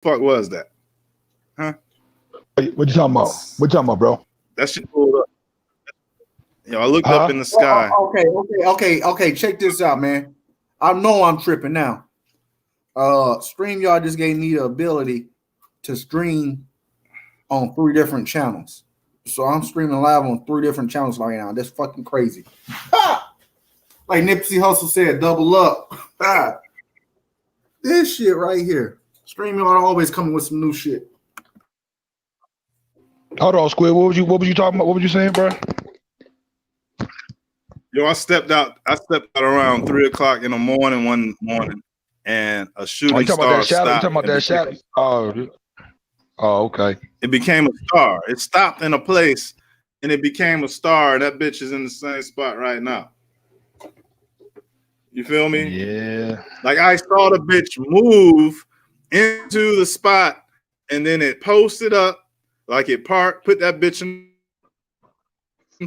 fuck was that? Huh? What you talking about? What you talking about, bro? That shit pulled up. Yo, I looked up in the sky. Okay. Check this out, man. I know I'm tripping now. StreamYard just gave me the ability to stream on 3 different channels. So I'm streaming live on 3 different channels right now. That's fucking crazy. Like Nipsey Hussle said, double up. This shit right here. StreamYard always coming with some new shit. Hold on, Squid. What was you talking about? What was you saying, bro? Yo, I stepped out around 3 o'clock in the morning one morning, and a shooting star stopped. You talking about that shadow? Oh, okay. It became a star. It stopped in a place, and it became a star. And that bitch is in the same spot right now. You feel me? Yeah. Like I saw the bitch move into the spot, and then it posted up, like it parked, put that bitch in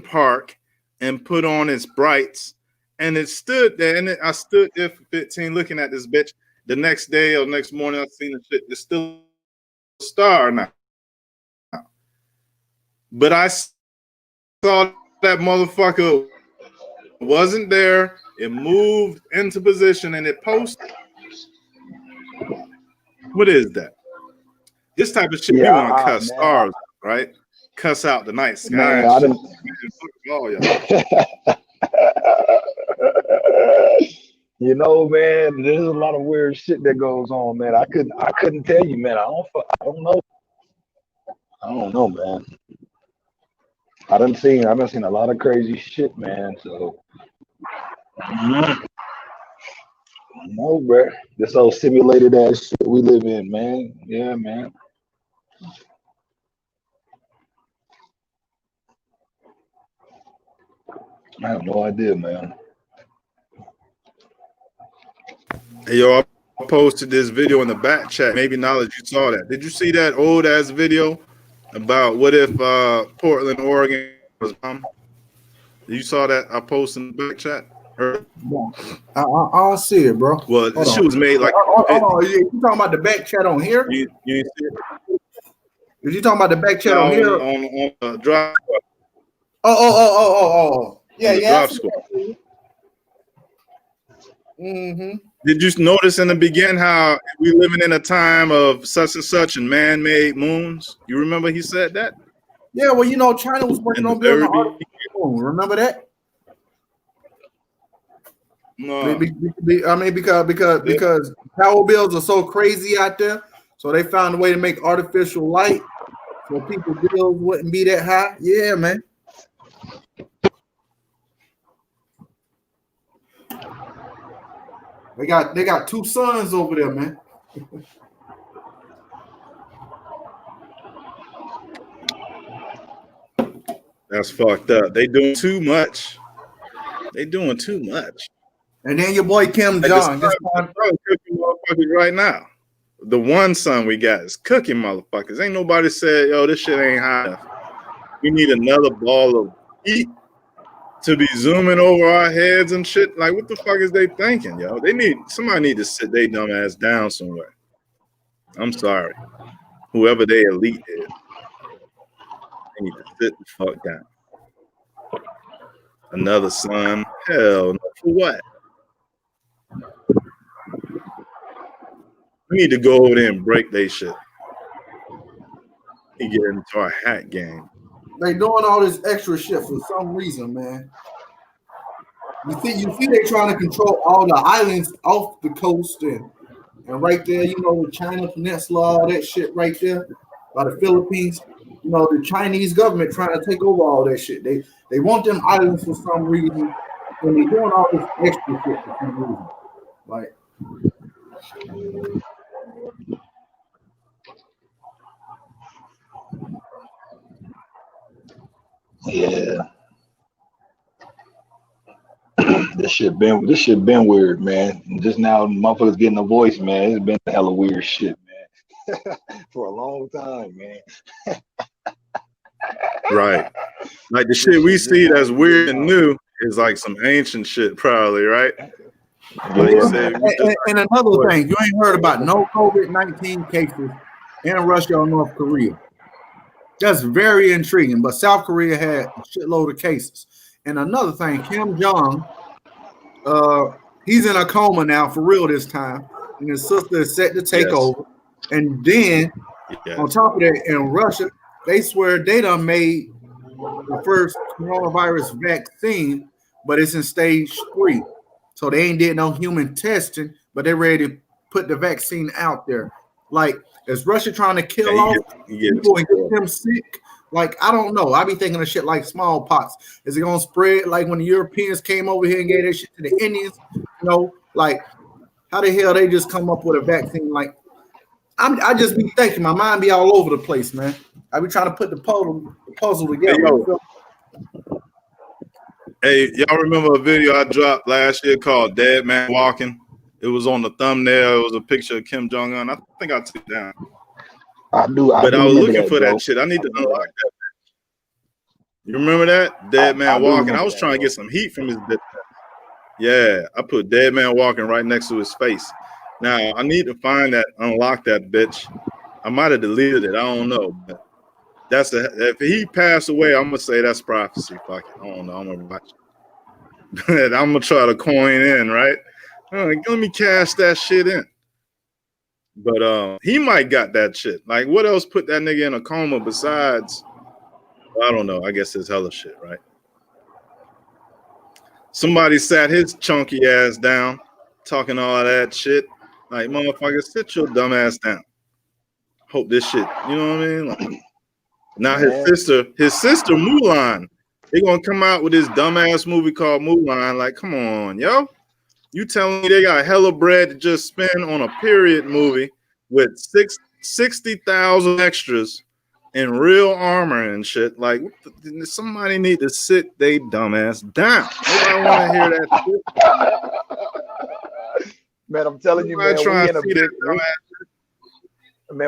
park, and put on its brights, and it stood there. And I stood there for 15 looking at this bitch. The next day or next morning, I seen the shit. It's still a star now. But I saw that motherfucker wasn't there. It moved into position and it posted. What is that? This type of shit we want to cuss stars, right? Cuss out the night sky. Man, you know, man, there's a lot of weird shit that goes on, man. I couldn't tell you, man. I don't know, man. I done seen a lot of crazy shit, man. So no, bro. This old simulated ass shit we live in, man. Yeah, man. I have no idea, man. Hey, yo, I posted this video in the back chat. Maybe Knowledge, you saw that. Did you see that old ass video about what if Portland, Oregon was You saw that I posted in the back chat? I don't see it, bro. Well, this shit was made like. You talking about the back chat on here? You see it? Is you talking about the back chat on here? On Drive. Oh. Yeah. Mm-hmm. Did you notice in the beginning how we living in a time of such and such and man-made moons? You remember he said that? Yeah, well, you know, China was working on building an artificial moon. Remember that? No. I mean, because power bills are so crazy out there, so they found a way to make artificial light so people's bills wouldn't be that high. Yeah, man. They got 2 suns over there, man. That's fucked up. They doing too much. And then your boy Kim Jong cooking motherfuckers right now. The one son we got is cooking motherfuckers. Ain't nobody said, yo, this shit ain't high enough. We need another ball of heat to be zooming over our heads and shit. Like, what the fuck is they thinking, yo? Somebody need to sit their dumb ass down somewhere. I'm sorry. Whoever they elite is. They need to sit the fuck down. Another son? Hell no. For what? We need to go over there and break they shit. We get into our hack game. They doing all this extra shit for some reason, man. You see, they trying to control all the islands off the coast and right there, you know, the China Peninsula, all that shit right there by the Philippines. You know, the Chinese government trying to take over all that shit. They want them islands for some reason, and they doing all this extra shit for some reason. Like, yeah. This shit been weird, man. Just now, motherfuckers getting a voice, man. It's been hella weird shit, man, for a long time, man. Right. Like the shit we see that's weird and new is like some ancient shit, probably, right? And another thing, you ain't heard about no COVID-19 cases and Russia or North Korea. That's very intriguing. But South Korea had a shitload of cases. And another thing, Kim Jong, he's in a coma now for real this time, and his sister is set to take over. And then on top of that, in Russia, they swear they done made the first coronavirus vaccine, but it's in stage 3. So they ain't did no human testing, but they're ready to put the vaccine out there. Like, is Russia trying to kill off people and get them sick? Like, I don't know. I be thinking of shit like smallpox. Is it gonna spread like when the Europeans came over here and gave that shit to the Indians? You know, like how the hell they just come up with a vaccine? Like, I just be thinking, my mind be all over the place, man. I be trying to put the puzzle together. Hey, y'all remember a video I dropped last year called Dead Man Walking? It was on the thumbnail. It was a picture of Kim Jong-un. I think I took it down. I do. But I was looking for that shit. I need to unlock that. You remember that? Dead Man Walking? I was trying to get some heat from his bitch. Yeah, I put Dead Man Walking right next to his face. Now, I need to find that, unlock that bitch. I might have deleted it. I don't know. But if he passed away, I'm going to say that's prophecy. Fuck it. I don't know. I'm going to watch it. I'm going to try to coin in, right? Let me cash that shit in. But he might got that shit. Like, what else put that nigga in a coma besides, I don't know. I guess it's hella shit, right? Somebody sat his chunky ass down, talking all that shit. Like, motherfucker, sit your dumb ass down. Hope this shit, you know what I mean? Like, now his sister Mulan, they gonna come out with this dumbass movie called Mulan. Like, come on, yo. You telling me they got hella bread to just spend on a period movie with 60,000 extras in real armor and shit? Like, somebody need to sit they dumbass down. Nobody want to hear that shit. Man, I'm telling you, man,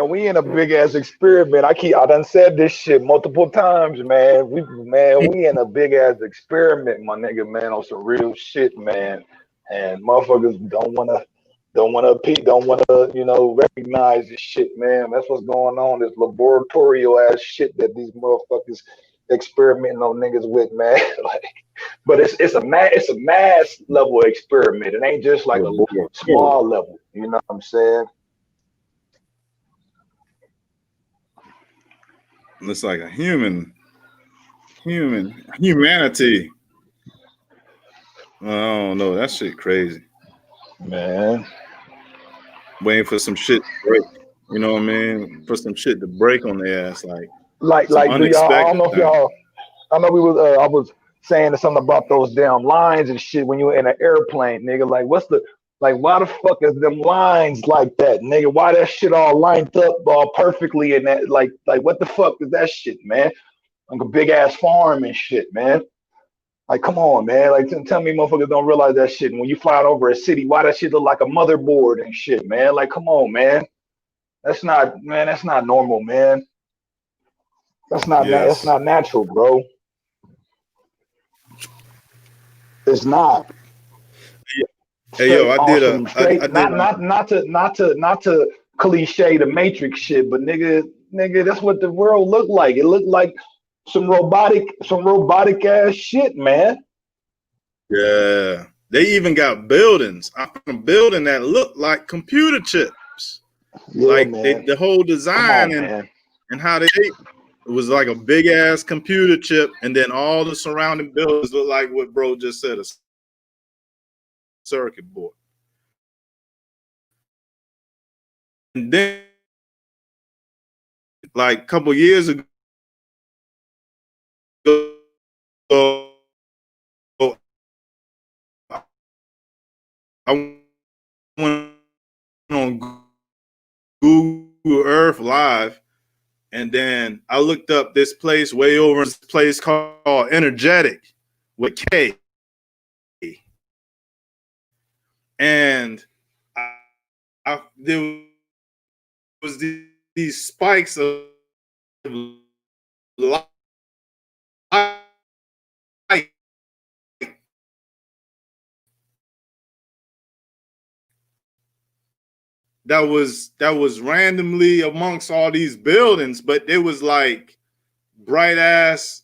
we in a big ass experiment. I done said this shit multiple times, man. We in a big ass experiment, my nigga, man, on some real shit, man. And motherfuckers don't wanna, you know, recognize this shit, man. That's what's going on. This laboratorial ass shit that these motherfuckers experimenting on niggas with, man. Like, but it's a mass level experiment. It ain't just like a small level. You know what I'm saying? It's like a humanity. I don't know. That shit crazy, man. Waiting for some shit to break. You know what I mean? For some shit to break on their ass, like do y'all? I don't know if y'all. I know we was. I was saying something about those damn lines and shit when you were in an airplane, nigga. Like, why the fuck is them lines like that, nigga? Why that shit all lined up all perfectly and that, like what the fuck is that shit, man? Like a big ass farm and shit, man. Like, come on, man. Like, tell me motherfuckers don't realize that shit. And when you fly over a city, why that shit look like a motherboard and shit, man? Like, come on, man. That's not normal, man. That's not natural, bro. It's not. Hey, yo, I did not to cliche the Matrix shit, but nigga, that's what the world looked like. It looked like some robotic ass shit, man. Yeah, they even got buildings. A building that looked like computer chips. Yeah, like man. The whole design and how it was like a big ass computer chip, and then all the surrounding buildings look like what bro just said, a circuit board. And then, like a couple years ago, I went on Google Earth Live, and then I looked up this place way over in this place called Energetic with K. And there was these spikes of light that was randomly amongst all these buildings, but it was like bright ass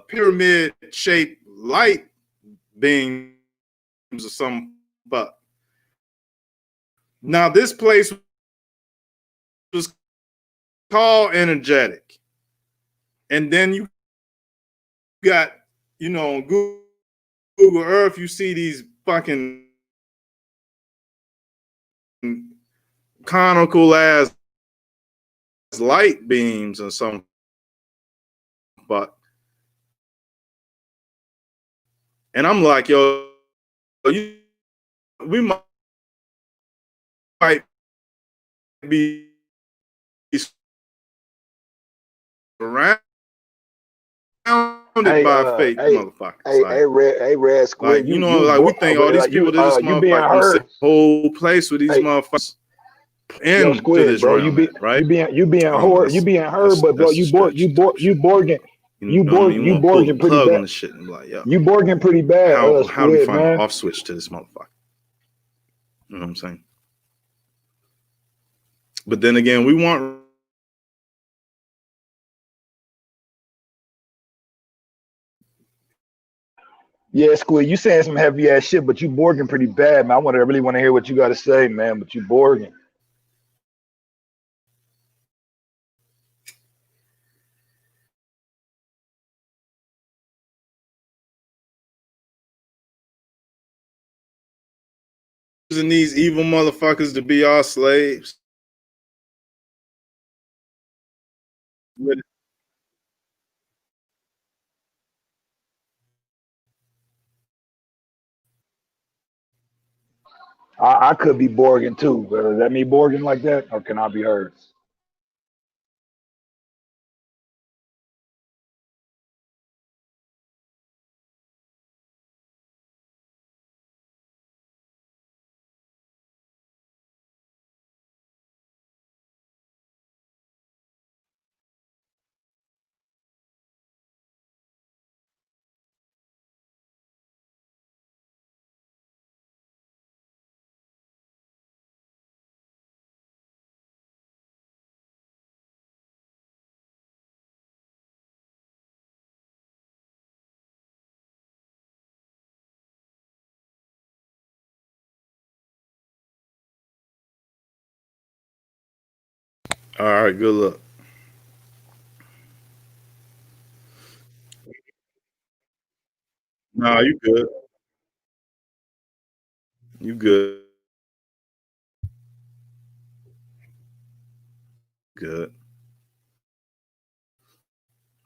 pyramid shaped light beams or something. But now this place was called Energetic, and then you got, you know, on Google Earth, you see these fucking conical ass light beams or something. But and I'm like, yo, we might be surrounded by fake motherfuckers. Red Squid. Like, you know, like we think all these people, this motherfucker, whole place with these motherfuckers into Squid, this bro. realm, right? You being heard, but bro, you Borging. You Borging pretty bad. On the shit and like, yo, you Borging pretty bad. How do we find an off switch to this motherfucker? You know what I'm saying? But then again, we want Squid, you saying some heavy ass shit, but you Borging pretty bad, man. I really want to hear what you got to say, man. But you Borging. using these evil motherfuckers to be our slaves. I could be Borging too, but is that me Borging like that, or can I be heard? All right, good luck. Nah, you good. You good. Good.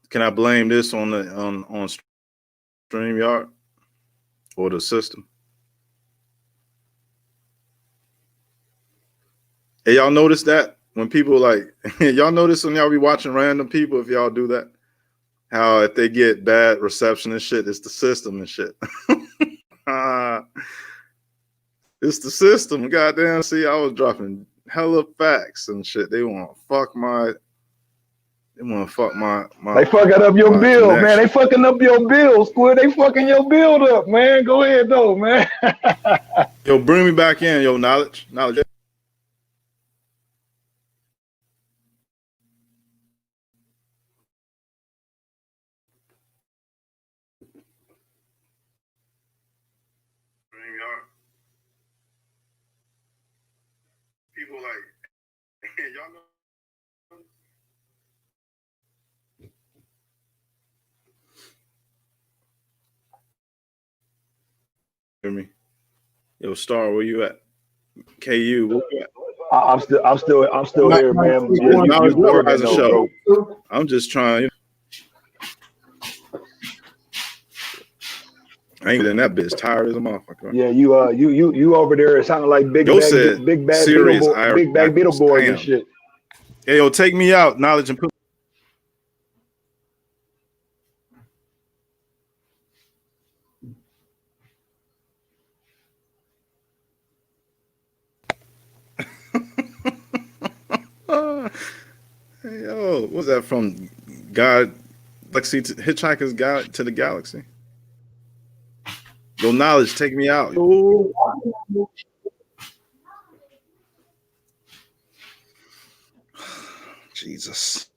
Can I blame this on the on StreamYard or the system? Hey, y'all notice that when people like y'all notice when y'all be watching random people, if y'all do that, how if they get bad reception and shit, it's the system and shit. It's the system. Goddamn, see, I was dropping hella facts and shit. They want to fuck my. They want to fuck my. They fucking up your bill, man. They fucking up your bill, Squid. They fucking your build up, man. Go ahead though, man. Yo, bring me back in, yo, knowledge. Bring y'all. People like y'all know. Hear me? Yo, Star, where you at? KU, where you at? I'm still here, man. Show. I'm just trying. I ain't in that bitch. Tired as a motherfucker. Yeah, you over there. It sounded like big bag Beetleborgs and shit. Hey, yo, take me out. Knowledge and put. Hey, yo, what's that from? God, Lexi, Hitchhiker's Guide to the Galaxy. Yo, knowledge, take me out. Jesus.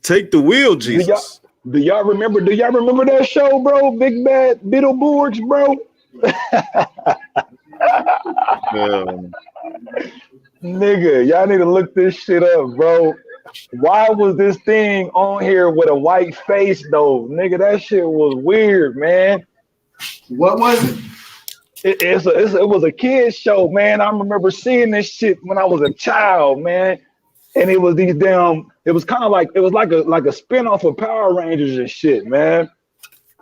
Take the wheel, Jesus. Do y'all remember that show, bro? Big Bad Beetleborgs, bro. Nigga, y'all need to look this shit up, bro. Why was this thing on here with a white face though? Nigga, that shit was weird, man. What was it? It was a kid's show, man. I remember seeing this shit when I was a child, man. And it was these damn, it was kind of like, it was like a spin-off of Power Rangers and shit, man.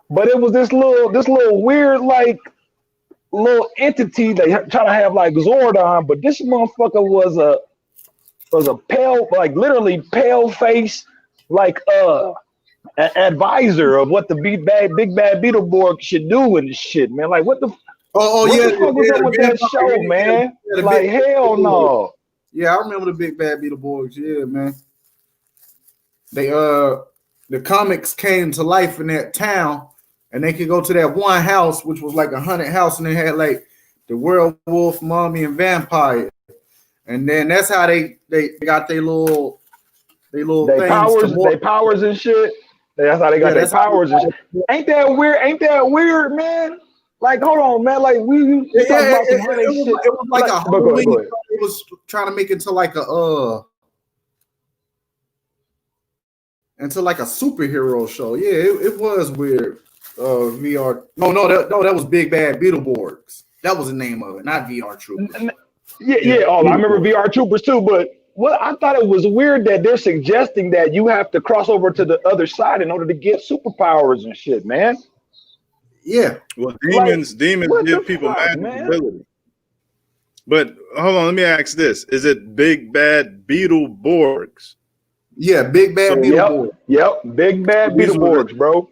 But it was this little weird, like, little entity they try to have like Zordon, but this motherfucker was a pale, like literally pale face, like an advisor of what the Big Bad Beetleborg should do and shit, man. Like what the what the fuck was up with that show, man? Like hell no. Yeah, I remember the Big Bad Beetleborgs. Yeah, man. They the comics came to life in that town, and they could go to that one house, which was like a haunted house, and they had like the werewolf, mummy, and vampire. And then that's how they got their little powers and shit. That's how they got their powers and shit. Ain't that weird, man? Like, hold on, man. Like, it was like a Halloween. It was trying to make it into like a superhero show. Yeah, it was weird. VR. No, that was Big Bad Beetleborgs. That was the name of it, not VR Troopers. Yeah. Oh, I remember VR Troopers too, but I thought it was weird that they're suggesting that you have to cross over to the other side in order to get superpowers and shit, man. Yeah. Well, demons give people magic ability. But hold on, let me ask this: is it Big Bad Beetleborgs? Yeah, Big Bad Beetleborgs. Yep, Big Bad Beetleborgs, bro.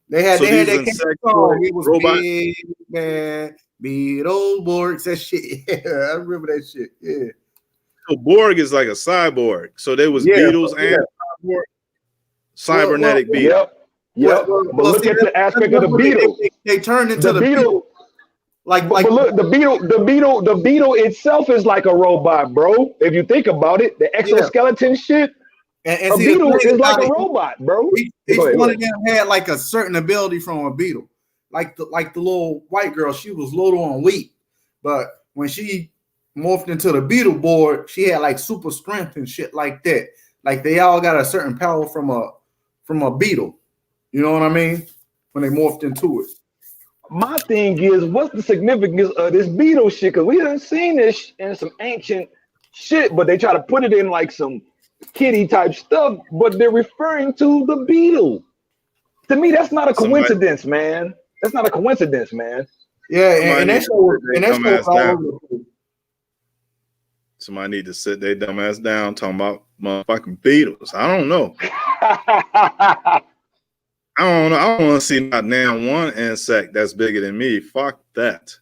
They had that song. It was robot. Big Bad Beetleborgs. That shit. Yeah, I remember that shit. Yeah. So Borg is like a cyborg. So there was beetles and cybernetic beetles. Yep. But look at the aspect of the beetle. They turned into the beetle. But look, the beetle itself is like a robot, bro. If you think about it, the exoskeleton shit. And a beetle is like a robot, bro. Each one of them had like a certain ability from a beetle. Like the little white girl, she was little on wheat, but when she morphed into the Beetleborg, she had like super strength and shit like that. Like they all got a certain power from a beetle. You know what I mean? When they morphed into it. My thing is, what's the significance of this beetle shit? Because we done seen this in some ancient shit, but they try to put it in like some kitty type stuff, but they're referring to the beetle. To me, that's not a coincidence, man. That's not a coincidence, man. Yeah, and that's all over. Somebody need to sit their dumb ass down talking about motherfucking beetles. I don't know. I don't know. I don't want to see not damn one insect that's bigger than me. Fuck that.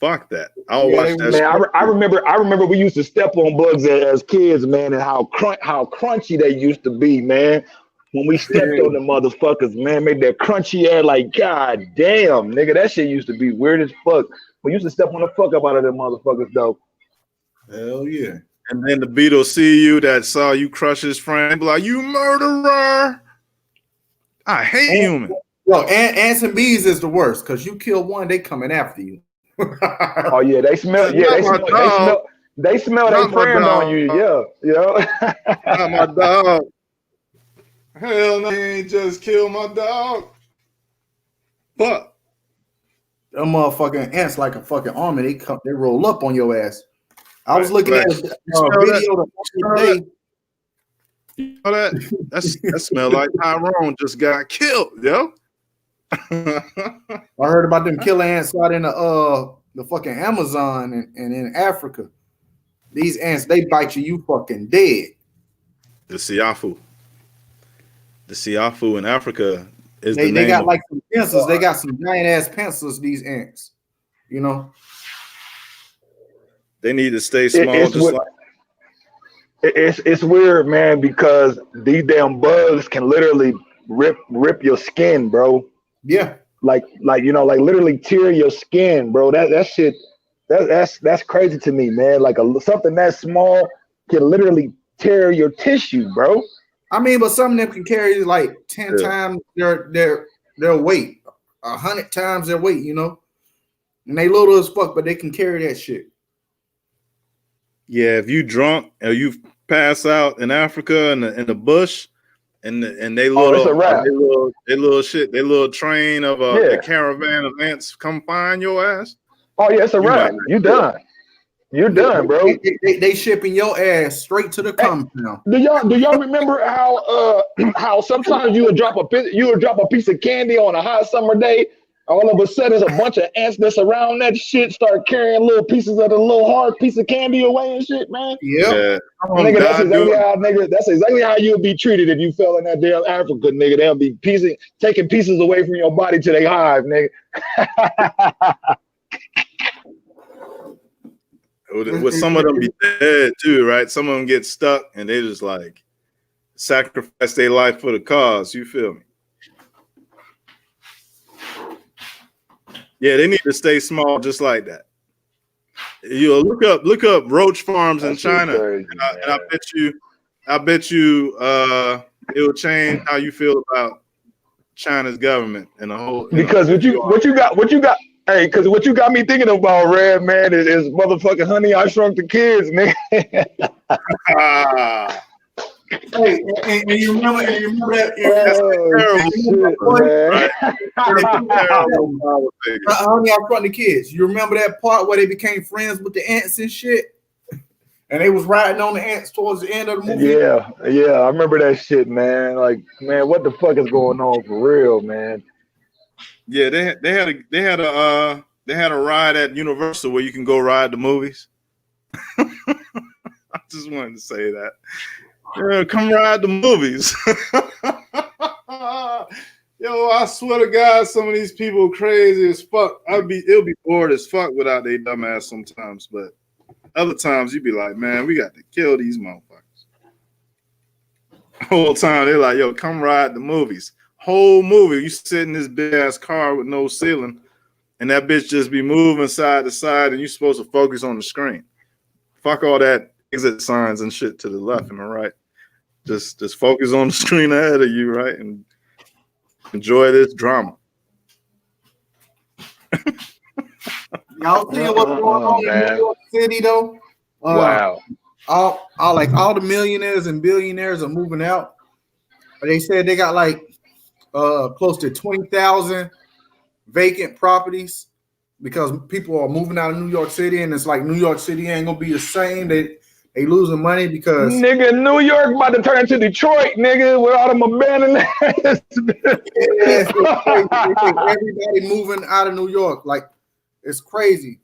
Fuck that. I'll watch that. Man, I remember we used to step on bugs as kids, man, and how crunchy they used to be, man. When we stepped on the motherfuckers, man, made that crunchy air like, god damn, nigga, that shit used to be weird as fuck. We used to step on the fuck up out of them motherfuckers, though. Hell yeah. And then the beetle see you that saw you crush his friend, be like, you murderer. I hate humans. Yo, ants and bees is the worst because you kill one, they coming after you. Oh yeah, they smell. Yeah, they smell their friend on you. Yeah. Not my dog. Hell no, ain't just kill my dog. Fuck. Them motherfucking ants like a fucking army. They roll up on your ass. I was looking at a video the other day. You know that smell like Tyrone just got killed, yo. I heard about them killer ants out in the fucking Amazon and in Africa. These ants, they bite you, you fucking dead. The Siafu in Africa is they got like some pincers. They got some giant ass pincers. These ants, you know. They need to stay small. It's weird, man, because these damn bugs can literally rip your skin, bro. Yeah, like you know, like literally tear your skin, bro. That shit, that's crazy to me, man. Like something that small can literally tear your tissue, bro. I mean, but some of them can carry like 10 times their weight, 100 times their weight, you know. And they little as fuck, but they can carry that shit. Yeah, if you drunk or you pass out in Africa in the bush, and they little, it's a wrap. they little train of a caravan of ants come find your ass. Oh yeah, it's a wrap. You done. You're done, bro. They shipping your ass straight to the compound. Do y'all remember how sometimes you would drop a piece of candy on a hot summer day? All of a sudden, there's a bunch of ants that's around that shit, start carrying little pieces of the little hard piece of candy away and shit, man. Yeah. Nigga, that's exactly how you'll be treated if you fell in that damn Africa, nigga. They'll be taking pieces away from your body till they hive, nigga. With some of them be dead too, right? Some of them get stuck and they just like sacrifice their life for the cause. You feel me? Yeah, they need to stay small just like that. You look up roach farms in China, crazy, and I bet you it will change how you feel about China's government and the whole. Because what you got. Hey, because what you got me thinking about, Red, man, is motherfucking Honey, I Shrunk the Kids, nigga. Hey, and you remember that? Honey, I Shrunk the Kids. You remember that part where they became friends with the ants and shit? And they was riding on the ants towards the end of the movie? Yeah, I remember that shit, man. Like, man, what the fuck is going on for real, man? Yeah, they had a ride at Universal where you can go ride the movies. I just wanted to say that. Yeah, come ride the movies. Yo, I swear to God, some of these people crazy as fuck. It'll be bored as fuck without their dumb ass sometimes, but other times you be like, man, we got to kill these motherfuckers. The whole time they're like, yo, come ride the movies. Whole movie, you sit in this big ass car with no ceiling, and that bitch just be moving side to side, and you're supposed to focus on the screen. Fuck all that exit signs and shit to the left and the right. Just focus on the screen ahead of you, right, and enjoy this drama. Y'all see what's going on in New York City though? Wow. All the millionaires and billionaires are moving out. They said they got like close to 20,000 vacant properties because people are moving out of New York City, and it's like New York City ain't gonna be the same. They losing money because nigga, New York about to turn into Detroit, nigga, with all them abandoned. Everybody moving out of New York, like it's crazy.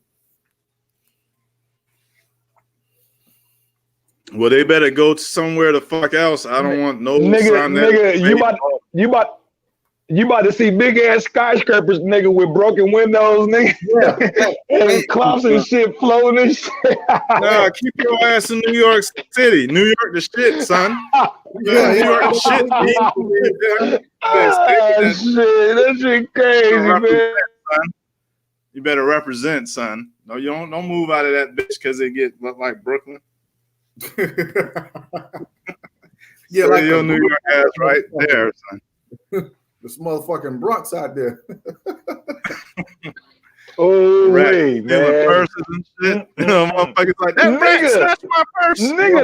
Well, they better go to somewhere the fuck else. I don't want no nigga. You about to see big ass skyscrapers, nigga, with broken windows, nigga, and clouds and shit floating and shit. Nah, keep your ass in New York City. New York the shit, son. New York the shit. That shit crazy, man. Son. You better represent, son. No, you don't move out of that bitch because they get like Brooklyn. Yeah, like your New York ass right there, son. This motherfucking Bronx out there. Oh, right, man. Purses and shit. You know, motherfuckers like that. Nigga, that's my purse. Nigga,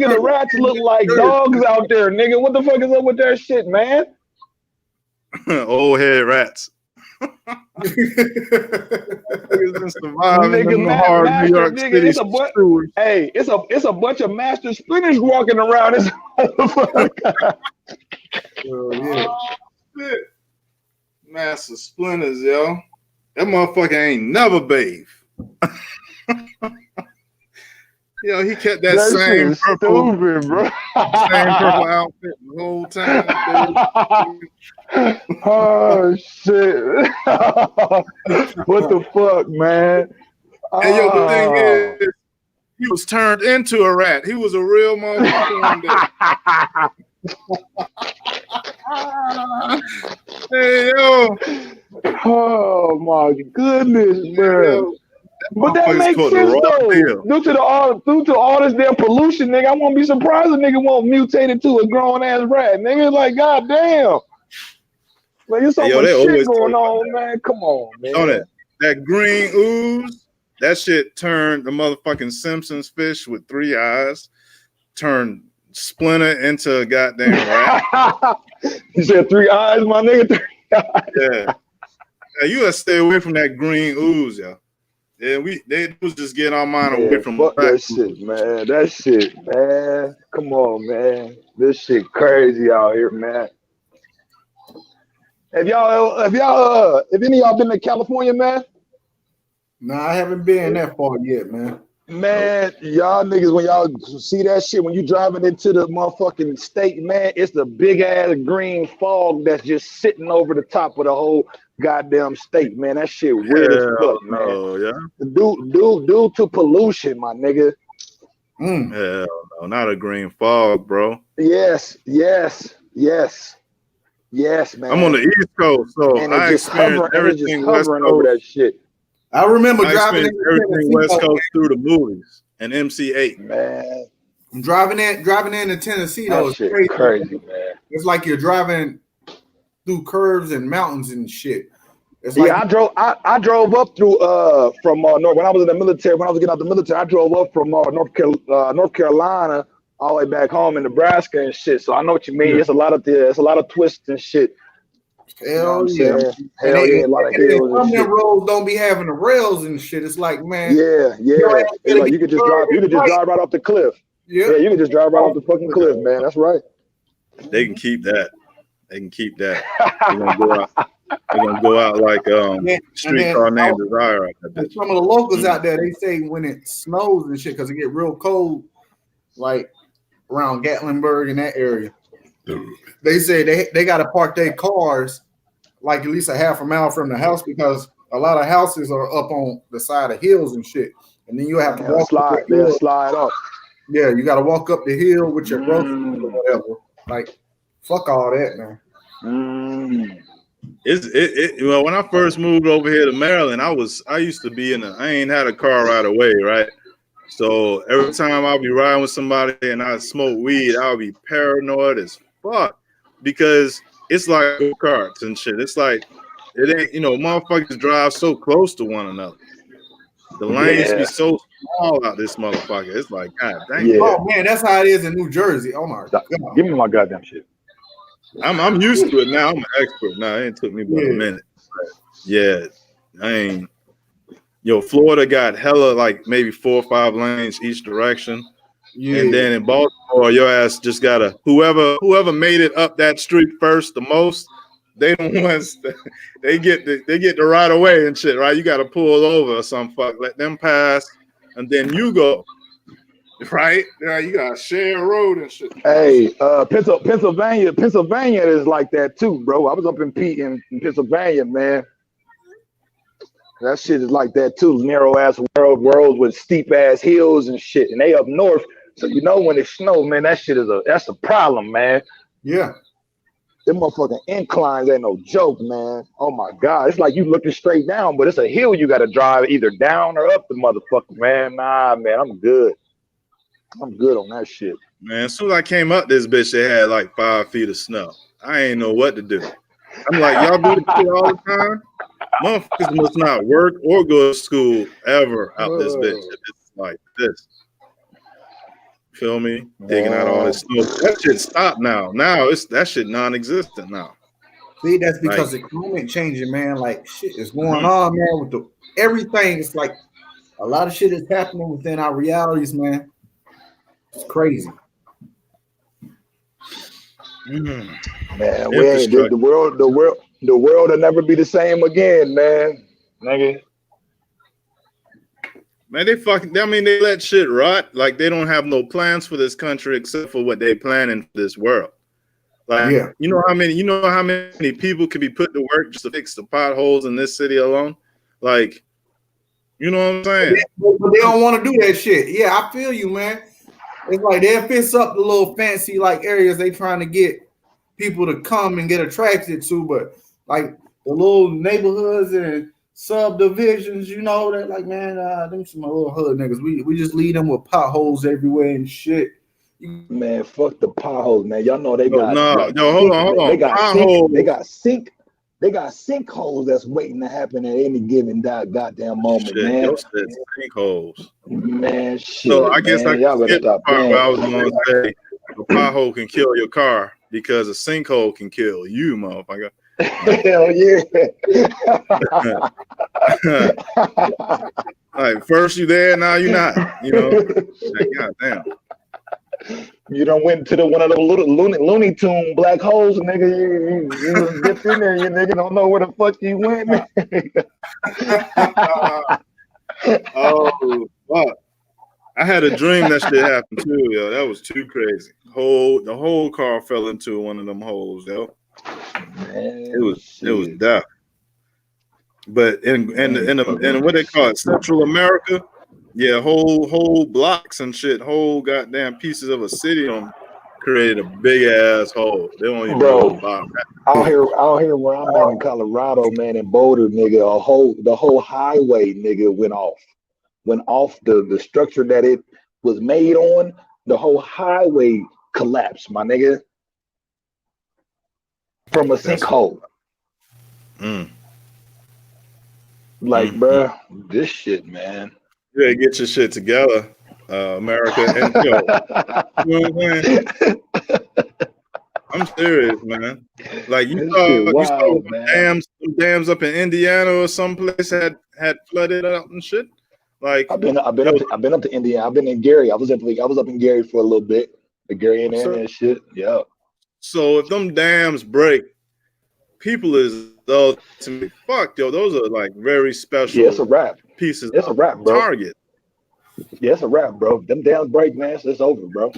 the rats look like dogs out there, nigga. What the fuck is up with that shit, man? Old head rats. It's a bunch of master splinters walking around this motherfucker. Shit. Master splinters, yo. That motherfucker ain't never bathe. Yo, he kept that same purple, stupid, bro. Same purple outfit the whole time. Oh shit! What the fuck, man? And yo, the thing is, he was turned into a rat. He was a real motherfucker one day. Hey yo! Oh my goodness, bro! But that motherfucker's makes called the sense raw though. deal. Due to all this damn pollution, nigga, I won't be surprised if nigga won't mutate into a grown ass rat. Nigga, like goddamn. Like there's so Hey, yo, much they shit always going talk on, man. Come on, on man. it. That green ooze, that shit turned the motherfucking Simpsons fish with 3 eyes, turned Splinter into a goddamn rat. You said 3 eyes, my nigga. 3 eyes. Yeah. Hey, you gotta stay away from that green ooze, yo. Yeah, they was just getting our mind away from fuck black that shit, man. That shit, man. Come on, man. This shit crazy out here, man. Have any of y'all been to California, man? No, I haven't been that far yet, man. Man, y'all niggas, when y'all see that shit, when you driving into the motherfucking state, man, it's the big ass green fog that's just sitting over the top of the whole goddamn state, man. That shit weird as fuck, man. Oh, yeah. Due to pollution, my nigga. Hell no, not a green fog, bro. Yes, man. I'm on the East Coast, so and I experienced everything West Coast. Over that shit. I remember I driving experienced everything West Coast through the movies and MC8. Man, I'm driving into Tennessee though. That shit crazy, man. It's like you're driving through curves and mountains and shit. It's I drove up through from North when I was in the military. When I was getting out the military, I drove up from North Carolina all the way back home in Nebraska and shit. So I know what you mean. It's a lot of twists and shit. Hell you know yeah. Hell yeah, a lot of hills and shit. roads don't be having the rails and shit. It's like, man. Yeah. It's like you could just drive right off the cliff. Yeah, you can just drive right off the fucking cliff, man. That's right. They can keep that. They're gonna go out like Streetcar Named Desire. Some of the locals out there, they say when it snows and shit, because it get real cold, like around Gatlinburg and that area. They say they got to park their cars like at least a half a mile from the house because a lot of houses are up on the side of hills and shit, and then you have to slide off. Yeah, you got to walk up the hill with your groceries or whatever. Like, fuck all that, man. Well, when I first moved over here to Maryland, I used to be I ain't had a car right away, right? So every time I'll be riding with somebody and I smoke weed, I'll be paranoid as fuck because it's like go-karts and shit. It's like it ain't, motherfuckers drive so close to one another. The lanes be so small out this motherfucker. It's like, God dang. Yeah. Oh man, that's how it is in New Jersey. Oh my God. Give me my goddamn shit. I'm used to it now. I'm an expert now. It took me about a minute. But yeah, I ain't. Florida got hella like maybe 4 or 5 lanes each direction. Yeah. And then in Baltimore, your ass just gotta whoever made it up that street first the most, they the ones they get the right away and shit, right? You gotta pull over or some fuck, let them pass, and then you go. Right? Yeah, you gotta share a road and shit. Hey, Pennsylvania is like that too, bro. I was up in Pennsylvania, man. That shit is like that too. Narrow ass world with steep ass hills and shit. And they up north. So when it snows, man, that's a problem, man. Yeah. Them motherfucking inclines ain't no joke, man. Oh my God. It's like you looking straight down, but it's a hill you gotta drive either down or up the motherfucker, man. Nah, man, I'm good on that shit. Man, as soon as I came up this bitch, they had like 5 feet of snow. I ain't know what to do. I'm like, y'all do this shit all the time? Motherfuckers must not work or go to school ever out this bitch. It's like this. Feel me? Digging out all this snow. That shit stopped now. Now that shit non-existent now. See, that's because the climate changing, man. Like shit is going on, man. With everything, it's like a lot of shit is happening within our realities, man. It's crazy. Man, the world will never be the same again, man. Nigga. Man, they let shit rot. Like they don't have no plans for this country except for what they planning for this world. Like, you know how many people could be put to work just to fix the potholes in this city alone? Like, you know what I'm saying? But they don't want to do that shit. Yeah, I feel you, man. It's like they'll fix up the little fancy like areas they trying to get people to come and get attracted to, but like the little neighborhoods and subdivisions, you know, that like, man, them some little hood niggas. We just leave them with potholes everywhere and shit. Man, fuck the potholes, man. Y'all know they got no, like hold on. They got Potholes. they got sinkholes that's waiting to happen at any given goddamn moment, Shit, man. yo said sinkholes. Man, shit. So I guess man. Y'all better skip the stop part where I was playing. going to say a pothole can kill your car because a sinkhole can kill you, motherfucker. Hell yeah. Like first you there, now you're not. You know, like, goddamn. You done went to one of the little Looney Tune black holes, nigga. You dipped in there, you nigga don't know where the fuck you went. Oh fuck! I had a dream that shit happened too, yo. That was too crazy. The whole car fell into one of them holes, yo. Man, it was death. But in what they call it, Central America, yeah, whole blocks and shit, whole goddamn pieces of a city created a big ass hole. They don't even know about that. Out here where I'm at in Colorado, man, in Boulder, nigga, the whole highway, nigga, went off the structure that it was made on. The whole highway collapsed, my nigga, from a sinkhole. Like, bruh, this shit, man. You gotta get your shit together, America. And yo, you know what I'm saying? I'm serious, man. Like you saw dams up in Indiana or someplace had flooded out and shit. Like I've been up to Indiana. I've been in Gary. I was up in Gary for a little bit. The Gary and that shit. Yeah. So if them dams break, people is ultimately fucked, yo. Those are like very special. Yeah, it's a wrap. Pieces. It's a wrap, bro. Target. Yeah, it's a wrap, bro. Them dams break, man. So it's over, bro.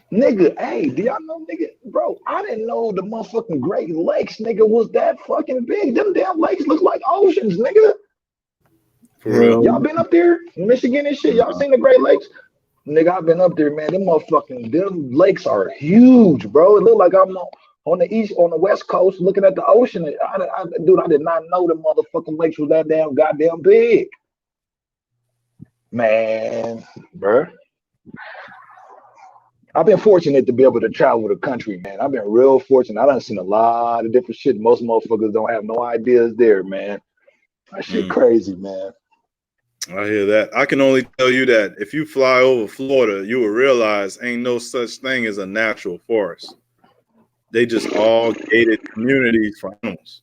Nigga, hey, do y'all know, nigga, bro? I didn't know the motherfucking Great Lakes, nigga, was that fucking big. Them damn lakes look like oceans, nigga. For real. Y'all been up there, Michigan and shit? Y'all seen the Great Lakes? Nigga, I've been up there, man. Them lakes are huge, bro. It look like I'm on the west coast looking at the ocean. Dude, I did not know the motherfucking lakes was that damn goddamn big. Man, bro. I've been fortunate to be able to travel the country, man. I've been real fortunate. I done seen a lot of different shit. Most motherfuckers don't have no ideas there, man. That shit crazy, man. I hear that. I can only tell you that if you fly over Florida, you will realize ain't no such thing as a natural forest. They just all gated communities for animals.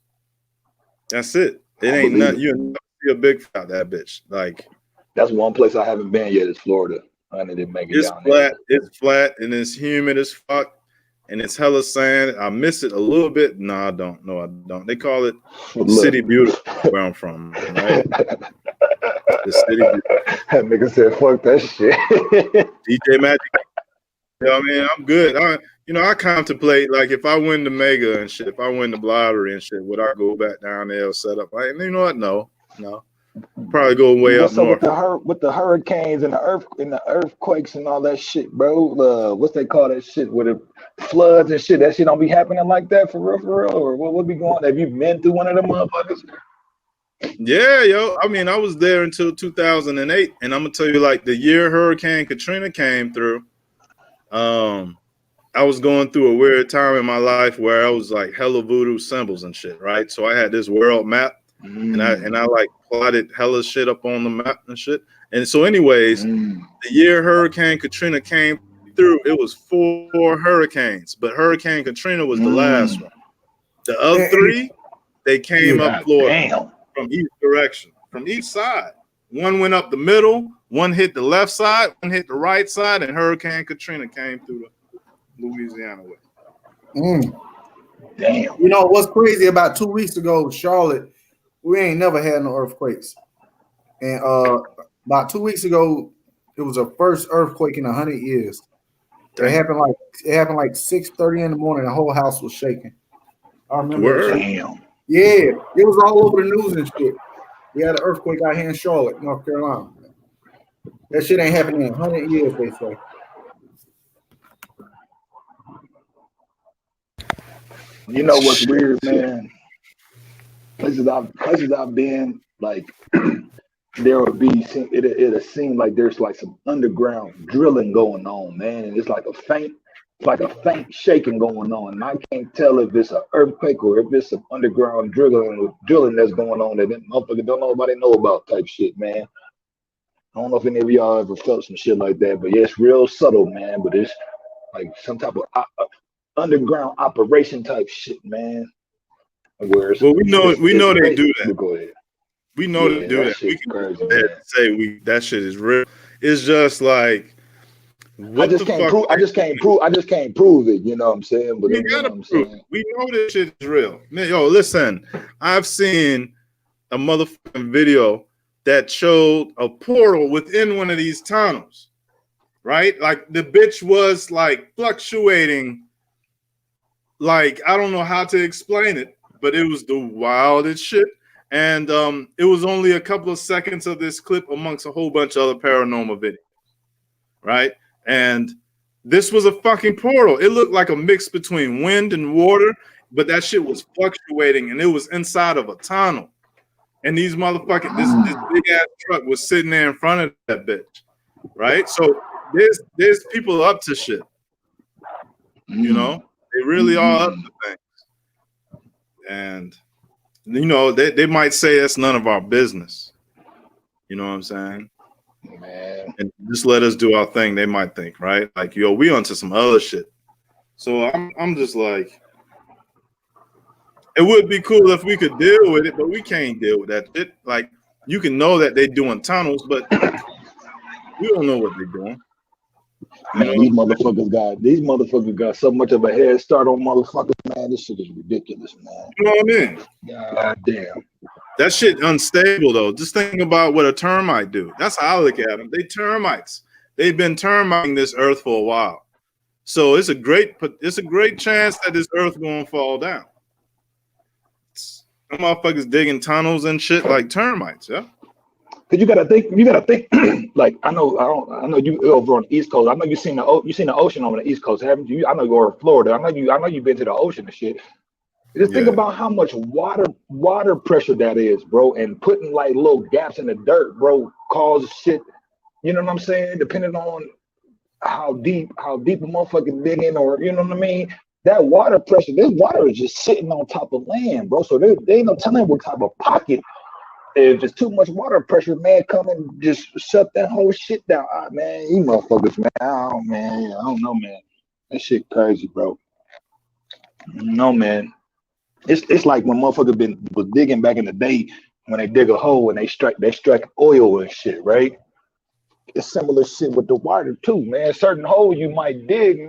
That's it. It ain't nothing. You'll never see a big fat that bitch. Like that's one place I haven't been yet is Florida. I didn't make it it's down flat. there. It's flat and it's humid as fuck. And it's hella sand. I miss it a little bit. No, I don't. No, I don't. They call it City Beautiful where I'm from, right? The City Beautiful. That nigga said, fuck that shit. DJ Magic. You know what I mean? I'm good. I contemplate, like, if I win the Mega and shit, if I win the lottery and shit, would I go back down there or set up? Like, you know what? No. Probably go way up north. With the hurricanes and the earthquakes and all that shit, bro. What's they call that shit with the floods and shit? That shit don't be happening like that for real? Or what be going on? Have you been through one of them motherfuckers? Yeah, yo. I mean, I was there until 2008, and I'm gonna tell you, like, the year Hurricane Katrina came through, I was going through a weird time in my life where I was like hella voodoo symbols and shit, right? So I had this world map. And I like plotted hella shit up on the map and shit. And so anyways, the year Hurricane Katrina came through, it was 4 hurricanes, but Hurricane Katrina was the last one. The other 3, they came up Florida from each direction, from each side. One went up the middle, one hit the left side, one hit the right side, and Hurricane Katrina came through the Louisiana way. Damn. You know what's crazy? About 2 weeks ago, Charlotte, we ain't never had no earthquakes. And about 2 weeks ago, it was the first earthquake in 100 years. It happened like 6:30 in the morning. The whole house was shaking. I remember. Damn. Yeah, it was all over the news and shit. We had an earthquake out here in Charlotte, North Carolina. That shit ain't happened in 100 years, they say. You know what's weird, man? places I've been, like there would be it'll seem like there's like some underground drilling going on, man, and it's like a faint shaking going on, and I can't tell if it's an earthquake or if it's some underground drilling that's going on that motherfucker don't nobody know about type shit, man. I don't know if any of y'all ever felt some shit like that, but yeah, it's real subtle, man. But it's like some type of underground operation type shit, man. Where Well, we know they do that. Go ahead. We know they do that. We can say that shit is real. It's just like I just can't prove it. You know what I'm saying? But we gotta prove it. We know this shit is real. Man, yo, listen, I've seen a motherfucking video that showed a portal within one of these tunnels, right? Like the bitch was like fluctuating. Like, I don't know how to explain it, but it was the wildest shit. And it was only a couple of seconds of this clip amongst a whole bunch of other paranormal videos, right? And this was a fucking portal. It looked like a mix between wind and water, but that shit was fluctuating, and it was inside of a tunnel. And these motherfucking this big ass truck was sitting there in front of that bitch, right? So there's people up to shit, you know. They really are up to things, and you know they might say that's none of our business. You know what I'm saying? Man. And just let us do our thing. They might think, right? Like, yo, we onto some other shit. So I'm just like, it would be cool if we could deal with it, but we can't deal with that shit. Like, you can know that they're doing tunnels, but we don't know what they're doing. Man, these motherfuckers got so much of a head start on motherfuckers, man. This shit is ridiculous, man. You know what I mean? God damn. That shit unstable though. Just think about what a termite do. That's how I look at them. They termites. They've been termiting this earth for a while. So it's a great chance that this earth gonna fall down. Some motherfuckers digging tunnels and shit like termites, yeah. Cause you gotta think. Like I know you over on the East Coast. I know you seen the ocean over the East Coast, haven't you? I know you're in Florida. I know you've been to the ocean and shit. Just think about how much water pressure that is, bro, and putting like little gaps in the dirt, bro, causes shit. You know what I'm saying? Depending on how deep a motherfucker digging, or you know what I mean. That water pressure, this water is just sitting on top of land, bro. So there ain't no telling what type of pocket. If there's too much water pressure, man, come and just shut that whole shit down. Man, you motherfuckers, man. I don't know, man. That shit crazy, bro. No, man. It's like when motherfuckers was digging back in the day when they dig a hole and they strike oil and shit, right? It's similar shit with the water too, man. Certain holes you might dig,